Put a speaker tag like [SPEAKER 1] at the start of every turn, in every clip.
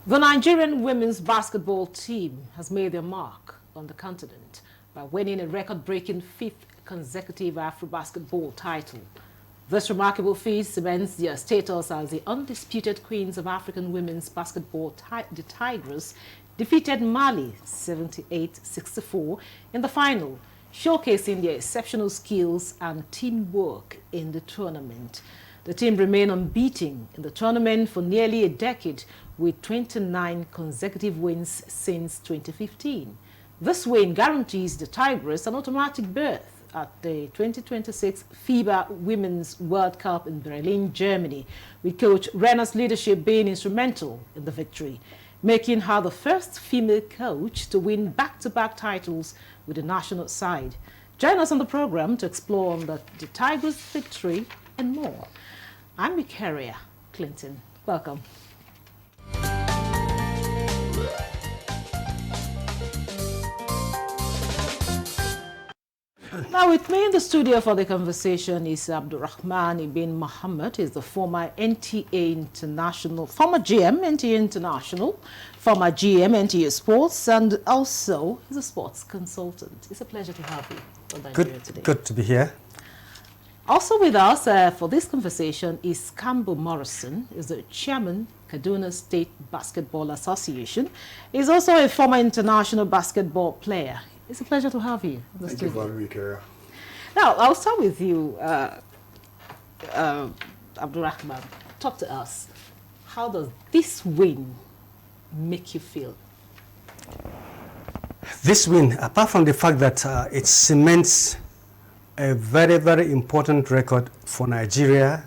[SPEAKER 1] The Nigerian women's basketball team has made their mark on the continent by winning a record-breaking fifth consecutive AfroBasket title. This remarkable feat cements their status as the undisputed queens of African women's basketball. The Tigress defeated Mali 78-64 in the final, showcasing their exceptional skills and teamwork in the tournament. The team remained unbeaten in the tournament for nearly a decade, with 29 consecutive wins since 2015. This win guarantees the Tigress an automatic berth at the 2026 FIBA Women's World Cup in Berlin, Germany, with Coach Rena's leadership being instrumental in the victory, making her the first female coach to win back-to-back titles with the national side. Join us on the program to explore on the Tigress victory and more. I'm Victoria Clinton. Welcome. Now with me in the studio for the conversation is Abdulrahman Ibn Muhammad. He's the former NTA International, former GM NTA International, former GM NTA Sports, and also he's a sports consultant. It's a pleasure to have you on Nigeria today.
[SPEAKER 2] Good to be here.
[SPEAKER 1] Also with us for this conversation is Campbell Morrison, is the chairman, Kaduna State Basketball Association. He's also a former international basketball player. It's a pleasure to have you.
[SPEAKER 3] Thank you for having me, Kara.
[SPEAKER 1] Now, I'll start with you, Abdulrahman. Talk to us. How does this win make you feel?
[SPEAKER 2] This win, apart from the fact that it cements a very, very important record for Nigeria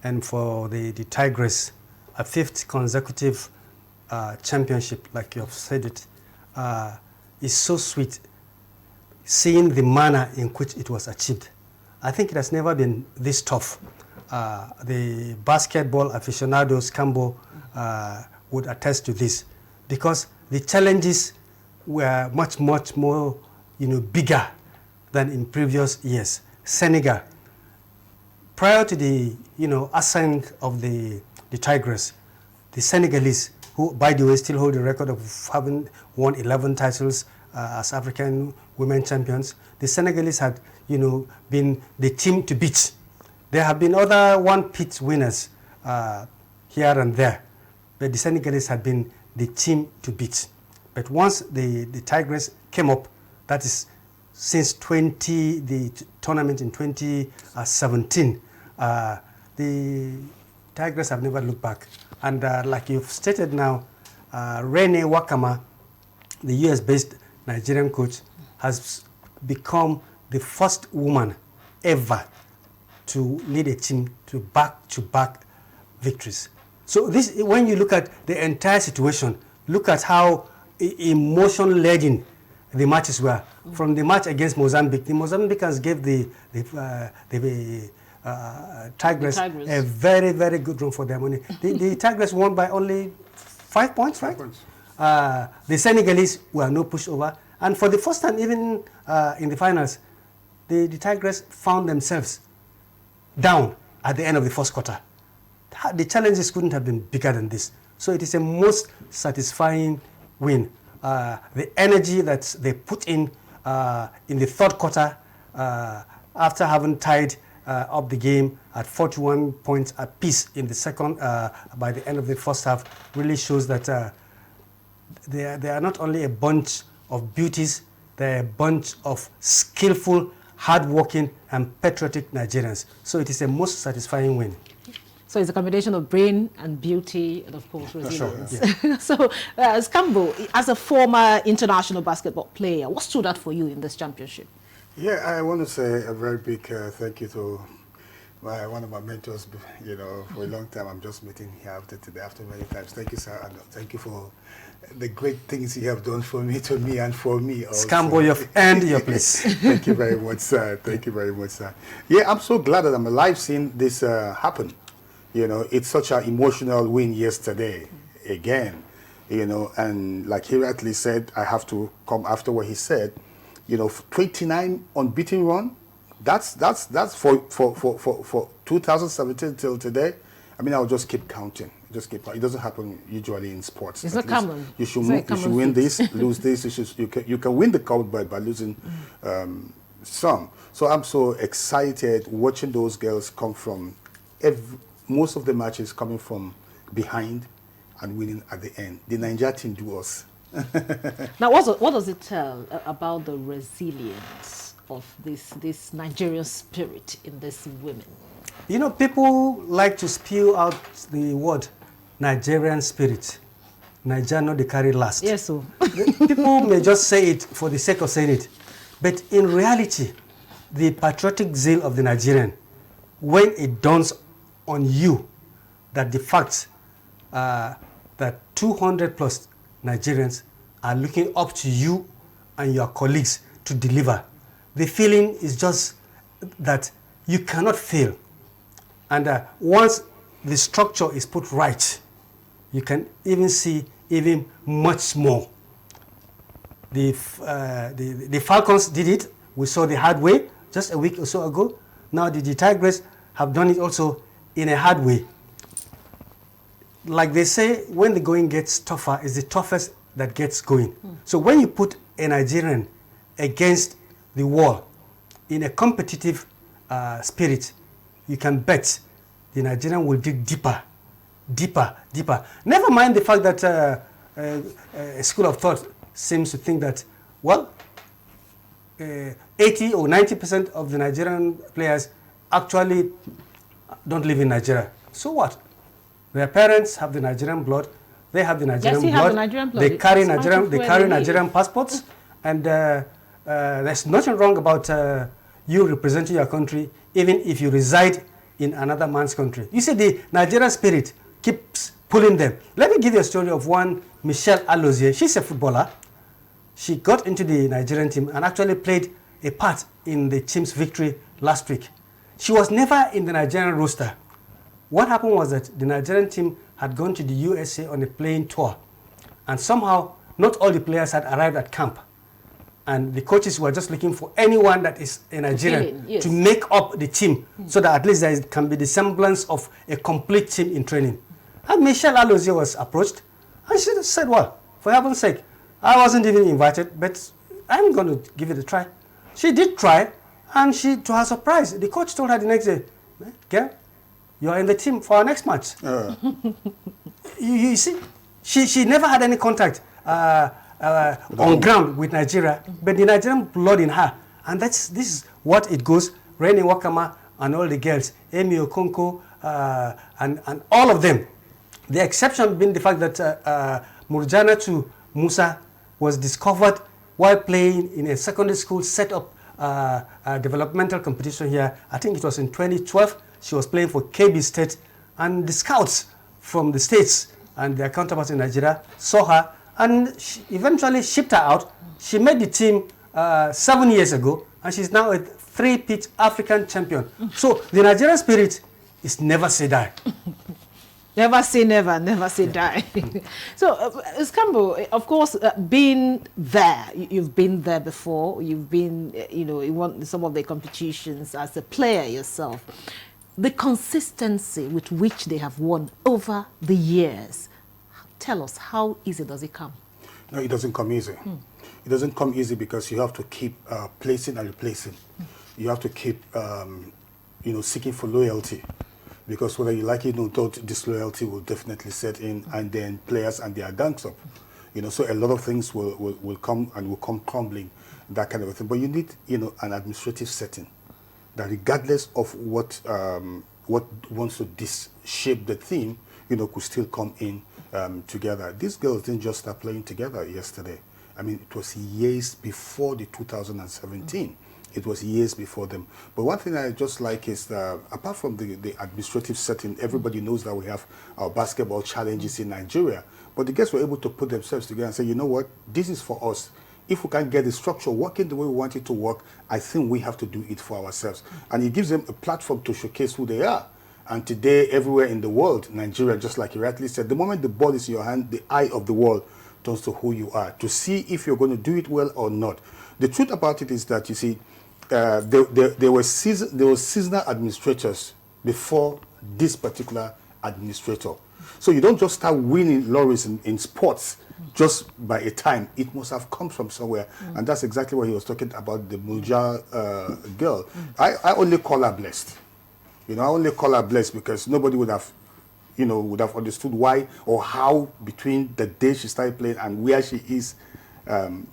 [SPEAKER 2] and for the Tigress, a fifth consecutive championship, like you have said it, is so sweet. Seeing the manner in which it was achieved. I think it has never been this tough. The basketball aficionados, Cambo, would attest to this, because the challenges were much more, bigger than in previous years. Senegal, prior to the, ascent of the Tigress, the Senegalese, who, by the way, still hold the record of having won 11 titles as African women champions, the Senegalese had, been the team to beat. There have been other one-pitch winners here and there, but the Senegalese had been the team to beat. But once the Tigress came up, that is since the tournament in 2017, the Tigress have never looked back. And like you've stated now, Rene Wakama, the US-based Nigerian coach, has become the first woman ever to lead a team to back-to-back victories. So this, when you look at the entire situation, look at how emotion-laden the matches were. From the match against Mozambique, the Mozambicans gave the Tigress a very, very good run for their money. The Tigress won by only 5 points, right? 5 points. The Senegalese were no pushover, and for the first time, even in the finals, the Tigress found themselves down at the end of the first quarter. The challenges couldn't have been bigger than this. So it is a most satisfying win. The energy that they put in the third quarter, after having tied up the game at 41 points apiece in the second, by the end of the first half, really shows that they are not only a bunch of beauties, they're a bunch of skillful, hardworking, and patriotic Nigerians. So it is a most satisfying win.
[SPEAKER 1] So it's a combination of brain and beauty and, of course, resilience.
[SPEAKER 2] Sure, yeah.
[SPEAKER 1] So, Cambo, as a former international basketball player, what stood out for you in this championship?
[SPEAKER 3] Yeah, I want to say a very big thank you to one of my mentors, for a long time. I'm just meeting here after many times. Thank you, sir, and thank you for the great things you have done for me, and for me also.
[SPEAKER 2] Scambo, you've earned your place.
[SPEAKER 3] Thank you very much, sir. Thank you very much, sir. Yeah, I'm so glad that I'm alive seeing this happen. It's such an emotional win yesterday, again, and like he rightly said, I have to come after what he said, 29 unbeaten run, that's for 2017 till today. I mean, I'll just keep counting. Just keep. It doesn't happen usually in sports.
[SPEAKER 1] It's not common.
[SPEAKER 3] You should win this, lose this. You can win the cup by losing some. So I'm so excited watching those girls come from most of the matches coming from behind and winning at the end. The Nigeria team do us.
[SPEAKER 1] Now, what does it tell about the resilience of this Nigerian spirit in these women?
[SPEAKER 2] You know, people like to spew out the word Nigerian spirit. Nigeria not the carry last.
[SPEAKER 1] Yes, so.
[SPEAKER 2] People may just say it for the sake of saying it. But in reality, the patriotic zeal of the Nigerian, when it dawns on you that the fact that 200 plus Nigerians are looking up to you and your colleagues to deliver, the feeling is just that you cannot fail. And once the structure is put right, you can even see even much more. The Falcons did it. We saw the hard way just a week or so ago. Now the Tigress have done it also in a hard way. Like they say, when the going gets tougher, it's the toughest that gets going. So when you put a Nigerian against the wall in a competitive spirit, you can bet the Nigerian will dig deeper, deeper, deeper. Never mind the fact that a school of thought seems to think that, well, 80 or 90% of the Nigerian players actually don't live in Nigeria. So what? Their parents have the Nigerian blood. They have the Nigerian blood.
[SPEAKER 1] Have the Nigerian blood.
[SPEAKER 2] They carry Nigerian passports, and there's nothing wrong about you representing your country, even if you reside in another man's country. You see, the Nigerian spirit keeps pulling them. Let me give you a story of one Michelle Alozie. She's a footballer. She got into the Nigerian team and actually played a part in the team's victory last week. She was never in the Nigerian roster. What happened was that the Nigerian team had gone to the USA on a playing tour, and somehow not all the players had arrived at camp. And the coaches were just looking for anyone that is a Nigerian to make up the team, so that at least there can be the semblance of a complete team in training. And Michelle Alozie was approached, and she said, well, for heaven's sake, I wasn't even invited, but I'm going to give it a try. She did try, and to her surprise, the coach told her the next day, girl, you are in the team for our next match. You see, she never had any contact on ground with Nigeria, but the Nigerian blood in her. And this is what it goes. Reni Wakama and all the girls, Amy Okonko, and all of them. The exception being the fact that Murjana to Musa was discovered while playing in a secondary school set up developmental competition here. I think it was in 2012. She was playing for KB State, and the scouts from the States and their counterparts in Nigeria saw her, and she eventually shipped her out. She made the team 7 years ago, and she's now a three-peat African champion. So the Nigerian spirit is never say die.
[SPEAKER 1] Never say never, never say die. So, Skambo, of course, being there, you've been there before. You've been, you won some of the competitions as a player yourself. The consistency with which they have won over the years, tell us, how easy does it come?
[SPEAKER 3] No, it doesn't come easy. It doesn't come easy because you have to keep placing and replacing. You have to keep, seeking for loyalty. Because whether you like it or not, disloyalty will definitely set in, and then players and their gangs up. So a lot of things will come and will come crumbling, that kind of a thing. But you need, an administrative setting that regardless of what wants to shape the team, could still come in together. These girls didn't just start playing together yesterday. I mean, it was years before the 2017. It was years before them. But one thing I just like is, apart from the administrative setting, everybody knows that we have our basketball challenges in Nigeria. But the girls were able to put themselves together and say, you know what, this is for us. If we can't get the structure working the way we want it to work, I think we have to do it for ourselves. And it gives them a platform to showcase who they are. And today, everywhere in the world, Nigeria, just like you rightly said, the moment the ball is in your hand, the eye of the world turns to who you are, to see if you're going to do it well or not. The truth about it is that, you see, there were seasonal administrators before this particular administrator. So you don't just start winning laurels in sports just by a time. It must have come from somewhere. And that's exactly what he was talking about, the Murja girl. I only call her blessed. You know, I only call her blessed because nobody would have, you know, would have understood why or how between the day she started playing and where she is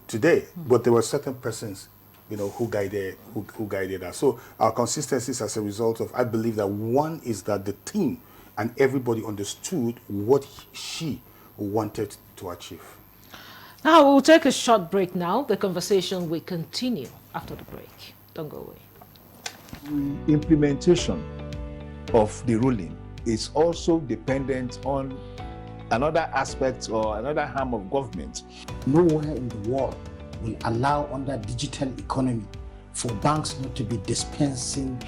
[SPEAKER 3] today. But there were certain persons, you know, who guided her. So our consistency is as a result of, I believe that one is that the team and everybody understood what she wanted to achieve.
[SPEAKER 1] Now we'll take a short break now. The conversation will continue after the break. Don't go away.
[SPEAKER 4] The implementation of the ruling is also dependent on another aspect or another arm of government.
[SPEAKER 5] Nowhere in the world will allow under digital economy for banks not to be dispensing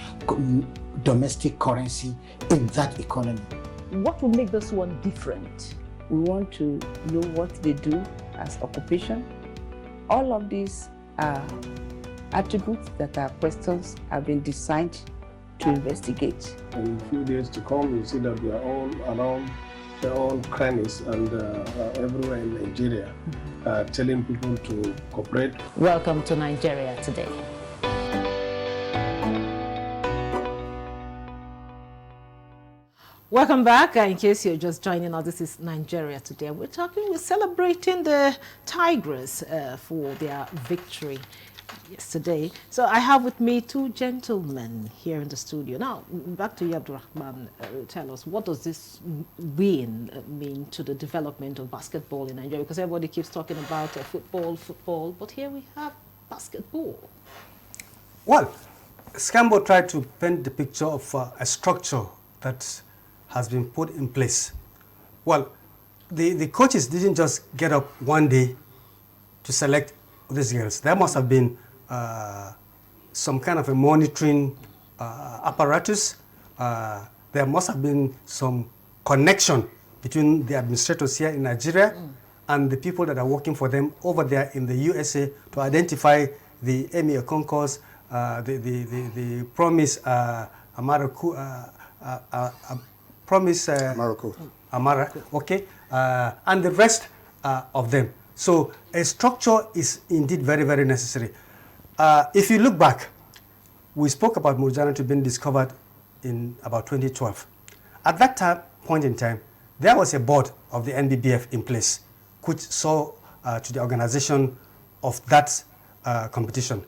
[SPEAKER 5] domestic currency in that economy.
[SPEAKER 6] What will make this one different? We want to know what they do as occupation. All of these are attributes that our questions have been designed to investigate.
[SPEAKER 7] In a few days to come, you see that we are all around their own crannies and everywhere in Nigeria, telling people to cooperate.
[SPEAKER 8] Welcome to Nigeria Today.
[SPEAKER 1] Welcome back. In case you're just joining us, this is Nigeria Today. We're celebrating the Tigress for their victory yesterday. So I have with me two gentlemen here in the studio. Now, back to you, Abdurrahman. Tell us, what does this win mean to the development of basketball in Nigeria? Because everybody keeps talking about football, but here we have basketball.
[SPEAKER 2] Well, Scambo tried to paint the picture of a structure that has been put in place. Well, the coaches didn't just get up one day to select these girls. There must have been some kind of a monitoring apparatus. There must have been some connection between the administrators here in Nigeria and the people that are working for them over there in the USA to identify the Emir Concourse, the Promise Amara, okay, and the rest of them. So a structure is indeed very, very necessary. If you look back, we spoke about Murjana being discovered in about 2012. At that point in time, there was a board of the NBBF in place, which saw to the organization of that competition.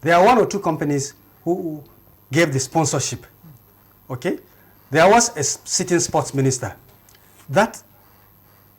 [SPEAKER 2] There are one or two companies who gave the sponsorship, okay? There was a sitting sports minister. That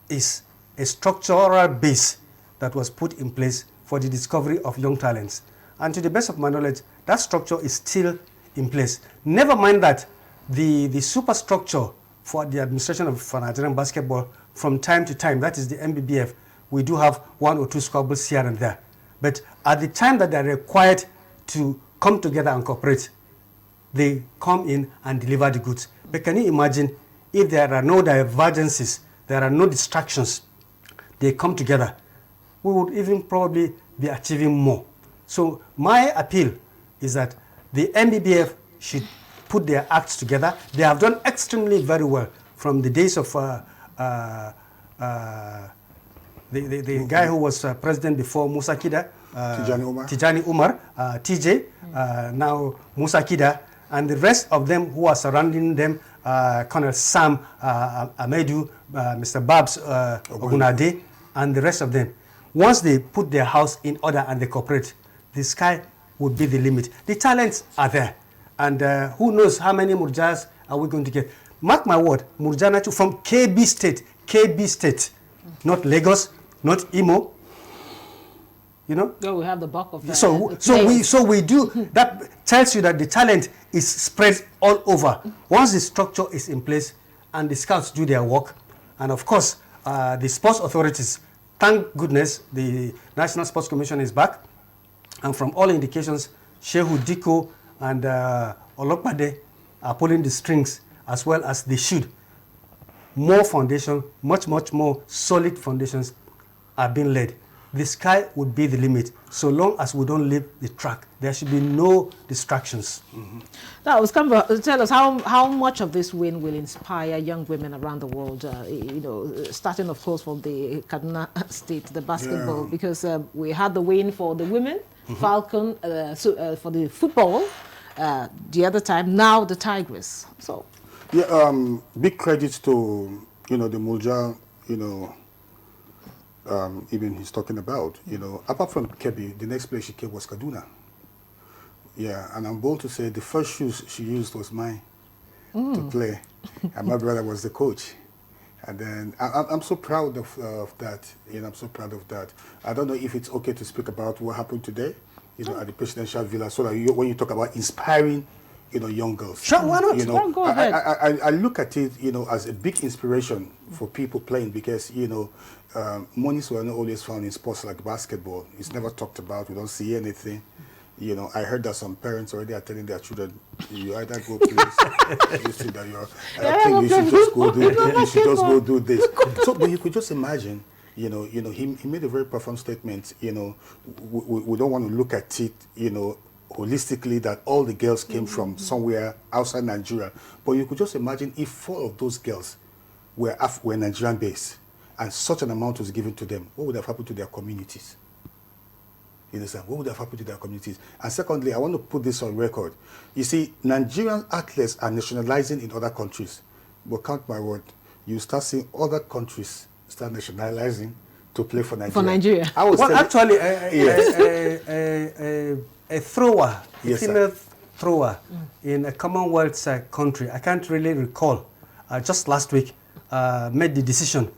[SPEAKER 2] is a structural base that was put in place for the discovery of young talents. And to the best of my knowledge, that structure is still in place. Never mind that the superstructure for the administration of Nigerian basketball, from time to time, that is the NBBF, we do have one or two squabbles here and there. But at the time that they're required to come together and cooperate, they come in and deliver the goods. But can you imagine if there are no divergences, there are no distractions, they come together, we would even probably be achieving more. So my appeal is that the NBBF should put their acts together. They have done extremely very well from the days of the guy who was president before Musa Kida, Tijani Umar, TJ, now Musa Kida, and the rest of them who are surrounding them, Colonel Sam Amedu, Mr. Babs Ogunade, and the rest of them. Once they put their house in order and they cooperate, the sky would be the limit. The talents are there. And who knows how many Murjas are we going to get. Mark my word, Murjana from KB State, not Lagos, not Imo. You know?
[SPEAKER 1] No, we have the bulk of that.
[SPEAKER 2] So we do, that tells you that the talent is spread all over. Once the structure is in place and the scouts do their work, and of course, the sports authorities, thank goodness, the National Sports Commission is back. And from all indications, Shehu Diko and Olokpade are pulling the strings as well as they should. More foundation, much more solid foundations are being laid. the sky would be the limit. So long as we don't leave the track, there should be no distractions.
[SPEAKER 1] Now, Skamba, tell us how much of this win will inspire young women around the world, starting, of course, from the Kaduna State, the basketball, because we had the win for the women, Falcon, for the football, the other time, now the Tigress. So,
[SPEAKER 3] big credit to, the Mulja, even he's talking about, apart from Kebbi, the next place she came was Kaduna. Yeah, and I'm bold to say the first shoes she used was mine to play, and my brother was the coach. And then I'm so proud of that. I'm so proud of that. I don't know if it's okay to speak about what happened today, at the presidential villa, so that when you talk about inspiring, young girls.
[SPEAKER 2] Sure, why not?
[SPEAKER 1] Go ahead.
[SPEAKER 3] I look at it, as a big inspiration for people playing because, monies were not always found in sports like basketball. It's never talked about. We don't see anything. I heard that some parents already are telling their children, you either go play, you see that I think you should just go do you should just go do this. So, but you could just imagine, he made a very profound statement. We don't want to look at it, holistically, that all the girls came from somewhere outside Nigeria. But you could just imagine if 4 of those girls were Nigerian based and such an amount was given to them, what would have happened to their communities? You understand? What would have happened to their communities? And secondly, I want to put this on record. You see, Nigerian athletes are nationalizing in other countries. But count my word, you start seeing other countries start nationalizing to play for Nigeria.
[SPEAKER 1] For Nigeria.
[SPEAKER 2] Actually, a thrower, a female thrower in a Commonwealth country, I can't really recall, just last week, made the decision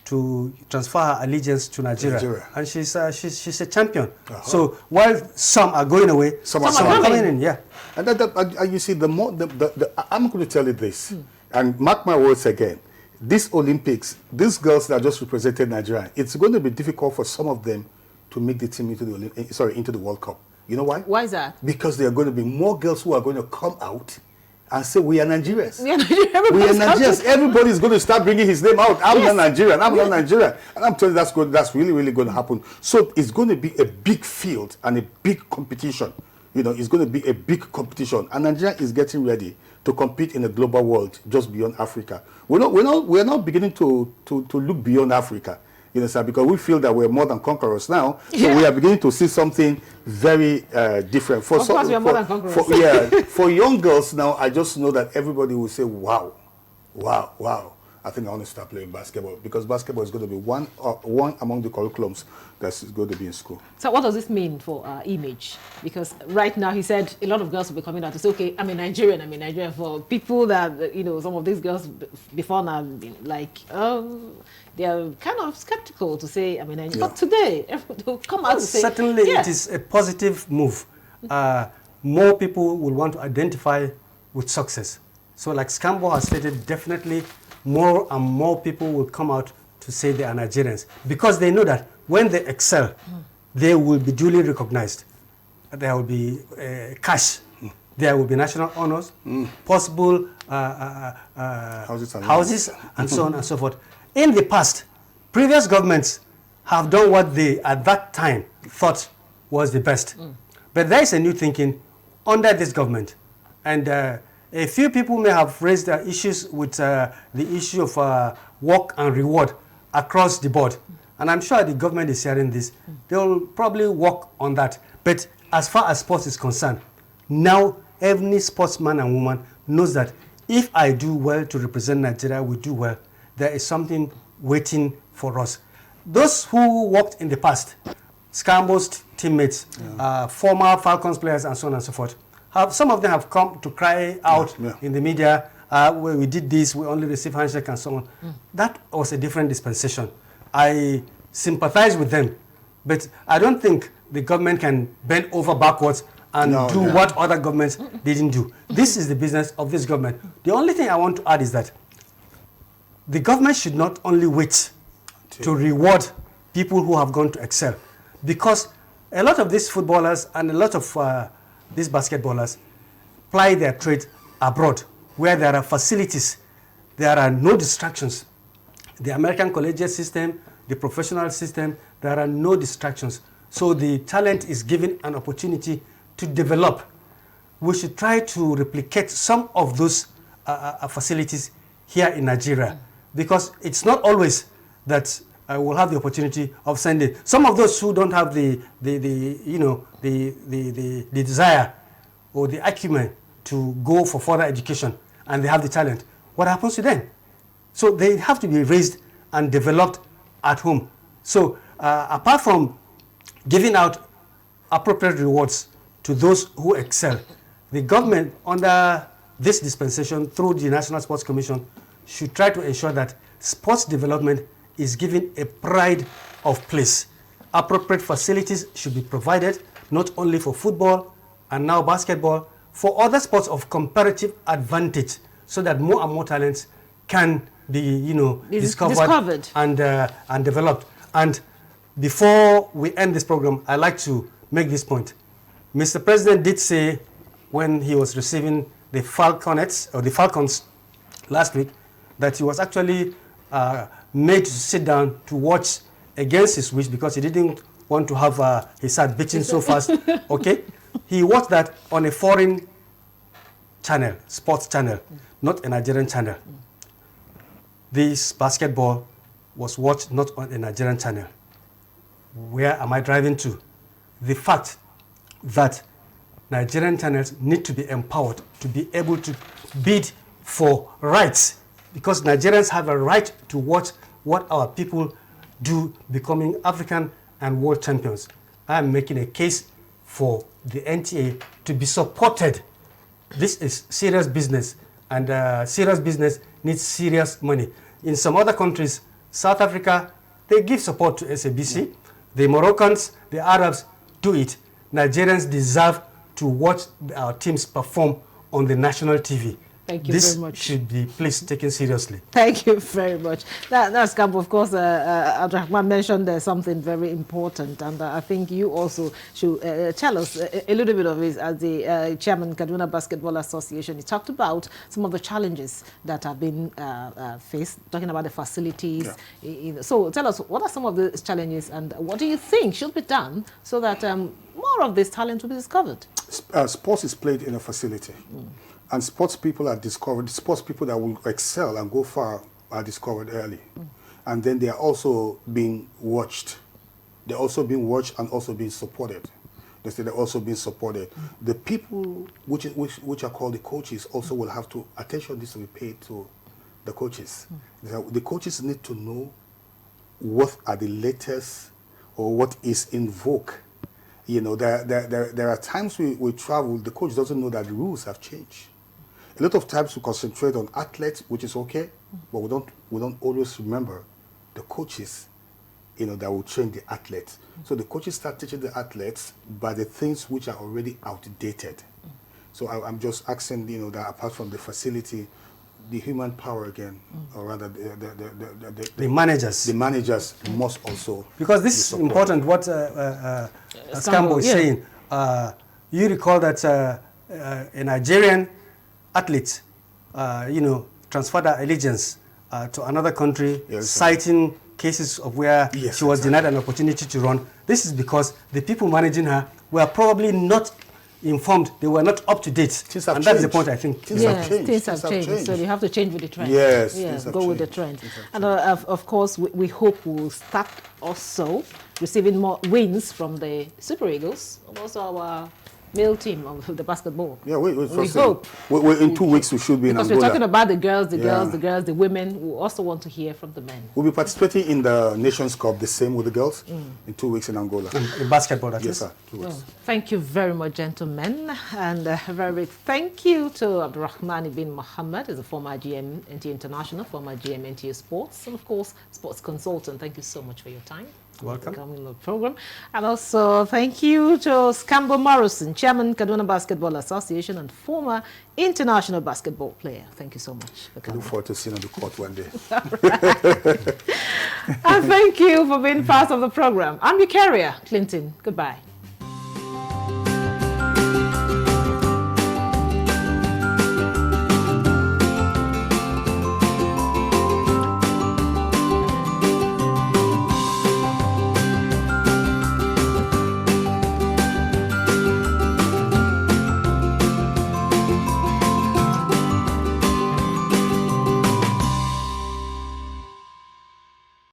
[SPEAKER 2] to transfer her allegiance to Nigeria. And she's a champion. So while some are going away, some are coming in. Yeah.
[SPEAKER 3] And you see, I'm going to tell you this, and mark my words again. This Olympics, these girls that just represented Nigeria, it's going to be difficult for some of them to make the team into the World Cup. You know why?
[SPEAKER 1] Why is that?
[SPEAKER 3] Because there are going to be more girls who are going to come out and say, we are Nigerians.
[SPEAKER 1] We are Nigerians.
[SPEAKER 3] Everybody's going to start bringing his name out. I'm not Nigerian. I'm not Nigerian. And I'm telling you, that's really, really going to happen. So it's going to be a big field and a big competition. It's going to be a big competition. And Nigeria is getting ready to compete in a global world just beyond Africa. We're not beginning to look beyond Africa. Because we feel that we're more than conquerors now. So we are beginning to see something very different.
[SPEAKER 1] Of course, we are more than conquerors.
[SPEAKER 3] For young girls now, I just know that everybody will say, wow, wow, wow. I think I want to start playing basketball because basketball is going to be one among the curriculums that's going to be in school.
[SPEAKER 1] So what does this mean for our image? Because right now he said a lot of girls will be coming out to say, okay, I'm a Nigerian. For people that, some of these girls before now have been like, they are kind of skeptical to say, I'm a Nigerian. But today, they'll come out and say,
[SPEAKER 2] certainly it is a positive move. More people will want to identify with success. So like Scambo has stated, definitely more and more people will come out to say they are Nigerians because they know that when they excel, they will be duly recognized. There will be cash. There will be national honors, possible houses, and so on and so forth. In the past, previous governments have done what they, at that time, thought was the best. But there is a new thinking under this government. And a few people may have raised issues with the issue of work and reward across the board. And I'm sure the government is hearing this. They will probably work on that. But as far as sports is concerned, now every sportsman and woman knows that if I do well to represent Nigeria, we do well, there is something waiting for us. Those who worked in the past, Scambo's teammates, former Falcons players, and so on and so forth, some of them have come to cry out in the media, we did this, we only received handshake and so on. That was a different dispensation. I sympathize with them, but I don't think the government can bend over backwards and do what other governments didn't do. This is the business of this government. The only thing I want to add is that the government should not only wait to reward people who have gone to excel, because a lot of these footballers and a lot of these basketballers ply their trade abroad, where there are facilities, there are no distractions. The American collegiate system, the professional system, there are no distractions. So the talent is given an opportunity to develop. We should try to replicate some of those facilities here in Nigeria, because it's not always that we'll have the opportunity of sending. Some of those who don't have the desire or the acumen to go for further education, and they have the talent, what happens to them? So they have to be raised and developed at home. So apart from giving out appropriate rewards to those who excel, the government under this dispensation through the National Sports Commission should try to ensure that sports development is given a pride of place. Appropriate facilities should be provided, not only for football and now basketball, for other sports of comparative advantage, so that more and more talents can be, discovered. And developed. And before we end this program, I'd like to make this point. Mr. President did say when he was receiving the Falcons last week, that he was actually made to sit down to watch against his wish, because he didn't want to have his heart beating so fast. Okay, he watched that on a foreign channel, sports channel, not a Nigerian channel. This basketball was watched not on a Nigerian channel. Where am I driving to? The fact that Nigerian channels need to be empowered to be able to bid for rights, because Nigerians have a right to watch what our people do, becoming African and world champions. I am making a case for the NTA to be supported. This is serious business, and serious business needs serious money. In some other countries, South Africa, they give support to SABC. The Moroccans, the Arabs do it. Nigerians deserve to watch our teams perform on the national TV.
[SPEAKER 1] Thank you very much.
[SPEAKER 2] This should be, please, taken seriously.
[SPEAKER 1] Thank you very much. That's Campo. Of course, Abdurrahman mentioned something very important, and I think you also should tell us a little bit of it as the chairman, Kaduna Basketball Association. He talked about some of the challenges that have been faced, talking about the facilities. Yeah. So tell us, what are some of the challenges, and what do you think should be done so that more of this talent will be discovered?
[SPEAKER 3] Sports is played in a facility. And sports people are discovered, sports people that will excel and go far are discovered early. And then they are also being watched. They're also being watched and also being supported. They say they're also being supported. The people which are called the coaches also will have to, attention needs to be paid to the coaches. The coaches need to know what are the latest or what is in vogue. You know, there are times we travel, the coach doesn't know that the rules have changed. A lot of times we concentrate on athletes, which is okay, but we don't always remember the coaches, that will train the athletes. So the coaches start teaching the athletes by the things which are already outdated. So I'm just asking, that apart from the facility, the human power again, or rather
[SPEAKER 2] the managers.
[SPEAKER 3] The managers must also,
[SPEAKER 2] because this is important. What Scambo is saying. You recall that a Nigerian athlete, transferred her allegiance to another country, citing cases of where she was denied an opportunity to run. This is because the people managing her were probably not informed. They were not up to date. And that's the point, I think.
[SPEAKER 1] Things have changed. So you have to change with the trend.
[SPEAKER 3] Yes,
[SPEAKER 1] go with the trend. And of course, we hope we'll start also receiving more wins from the Super Eagles, and also our male team of the basketball.
[SPEAKER 3] Yeah, we
[SPEAKER 1] hope.
[SPEAKER 3] In 2 weeks we should be in Angola.
[SPEAKER 1] Because we're talking about the girls, the women. We also want to hear from the men.
[SPEAKER 3] We'll be participating in the Nations Cup, the same with the girls, in 2 weeks in Angola.
[SPEAKER 2] In basketball, that is?
[SPEAKER 3] Yes, sir. 2 weeks.
[SPEAKER 1] Well, thank you very much, gentlemen. And a very big thank you to Abdurrahman Ibn Muhammad, as a former GM NTA International, former GM NTA Sports, and of course, sports consultant. Thank you so much for your time.
[SPEAKER 2] Welcome.
[SPEAKER 1] Coming on the program. And also thank you to Scambo Morrison, Chairman, Kaduna Basketball Association and former international basketball player. Thank you so much for coming.
[SPEAKER 3] I look forward to seeing you on the court one day.
[SPEAKER 1] And thank you for being part of the program. I'm your carrier, Clinton. Goodbye.